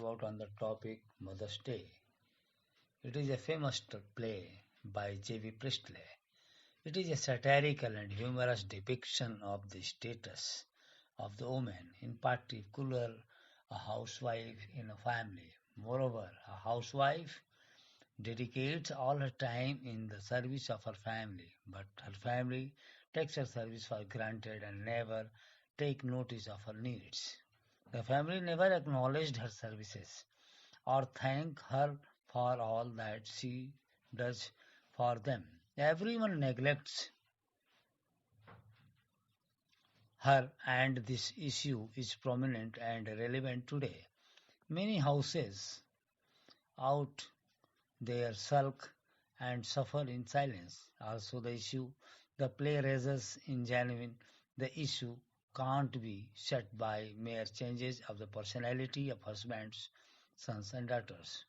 about on the topic Mother's Day. It is a famous play by J.V. Priestley. It is a satirical and humorous depiction of the status of the woman, in particular a housewife in a family. Moreover, a housewife dedicates all her time in the service of her family, but her family takes her service for granted and never take notice of her needs. The family never acknowledged her services or thank her for all that she does for them. Everyone neglects her, and this issue is prominent and relevant today. Many houses out there sulk and suffer in silence. Also, the play raises in genuine the issue can't be set by mere changes of the personality of husbands, sons, and daughters.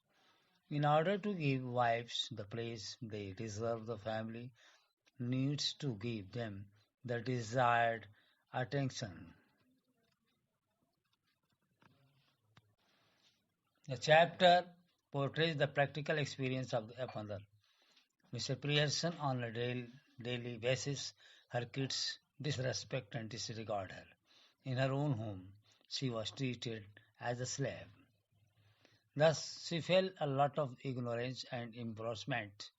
In order to give wives the place they deserve, the family needs to give them the desired attention. The chapter portrays the practical experience of a mother. Mr. Pearson, on a daily basis, her kids disrespect and disregard her. In her own home, she was treated as a slave. Thus, she felt a lot of ignorance and embarrassment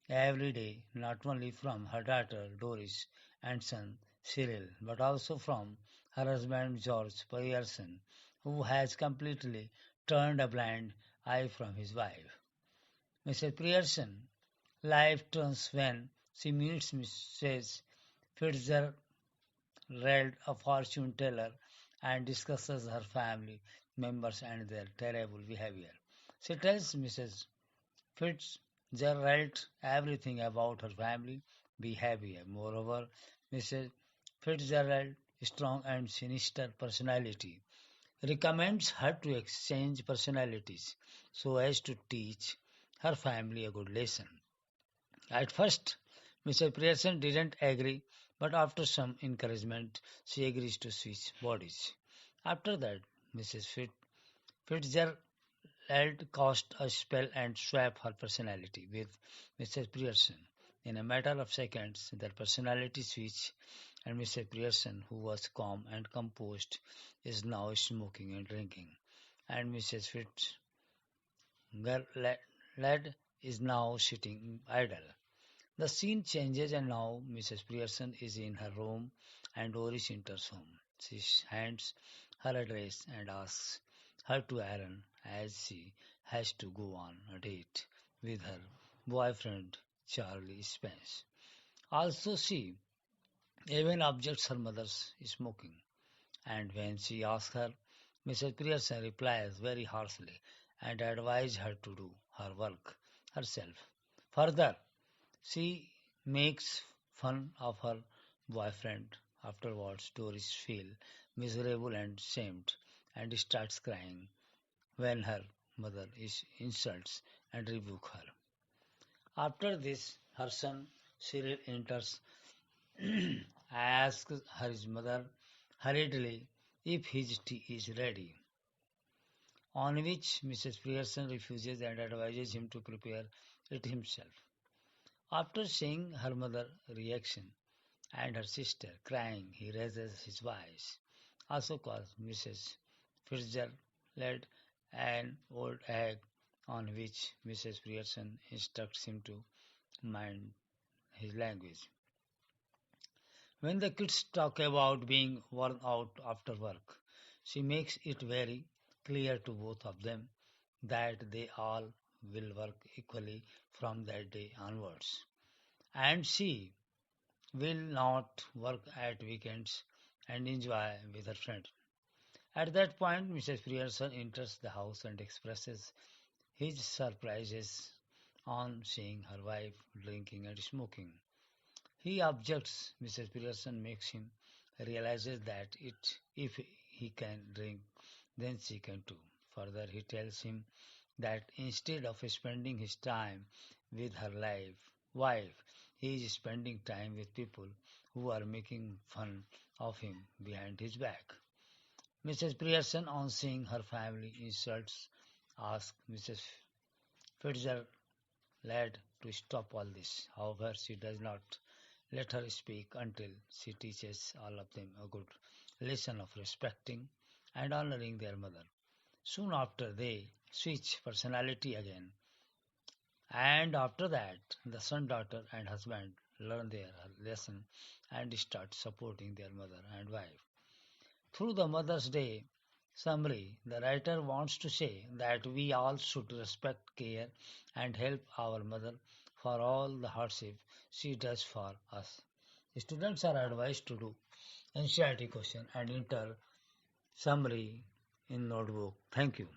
every day, not only from her daughter Doris and son Cyril, but also from her husband George Pearson, who has completely turned a blind eye from his wife. Mrs. Pearson life turns when she meets Mrs. Fitzgerald, a fortune teller, and discusses her family members and their terrible behavior. She tells Mrs. Fitzgerald everything about her family behavior. Moreover, Mrs. Fitzgerald's strong and sinister personality recommends her to exchange personalities so as to teach her family a good lesson. At first, Mr. Pearson didn't agree, but after some encouragement, she agrees to switch bodies. After that, Mrs. Fitzgerald cast a spell and swapped her personality with Mrs. Pearson. In a matter of seconds, their personality switched, and Mr. Pearson, who was calm and composed, is now smoking and drinking, and Mrs. Fitzgerald is now sitting idle. The scene changes, and now Mrs. Pearson is in her room and Doris enters home. She hands her address and asks her to iron as she has to go on a date with her boyfriend Charlie Spence. Also, she even objects her mother's smoking, and when she asks her, Mrs. Pearson replies very harshly and advises her to do her work herself. Further, she makes fun of her boyfriend. Afterwards, Doris feels miserable and shamed and starts crying when her mother is insults and rebukes her. After this, her son Cyril enters, asks his mother hurriedly if his tea is ready, on which Mrs. Pearson refuses and advises him to prepare it himself. After seeing her mother's reaction and her sister crying, he raises his voice, also calls Mrs. Fitzgerald an old hag, on which Mrs. Pearson instructs him to mind his language. When the kids talk about being worn out after work, she makes it very clear to both of them that they all will work equally from that day onwards, and she will not work at weekends and enjoy with her friends. At that point, Mrs. Pearson enters the house and expresses his surprises on seeing her wife drinking and smoking. He objects. Mrs. Pearson makes him realizes that if he can drink, then she can too. Further, he tells him that instead of spending his time with her wife, he is spending time with people who are making fun of him behind his back. Mrs. Pearson, on seeing her family insults, asked Mrs. Fitzgerald to stop all this. However, she does not let her speak until she teaches all of them a good lesson of respecting and honoring their mother. Soon after, they switch personality again, and after that, the son, daughter, and husband learn their lesson and start supporting their mother and wife. Through the Mother's Day summary, the writer wants to say that we all should respect, care, and help our mother for all the hardship she does for us. Students are advised to do NCERT question and enter summary in notebook. Thank you.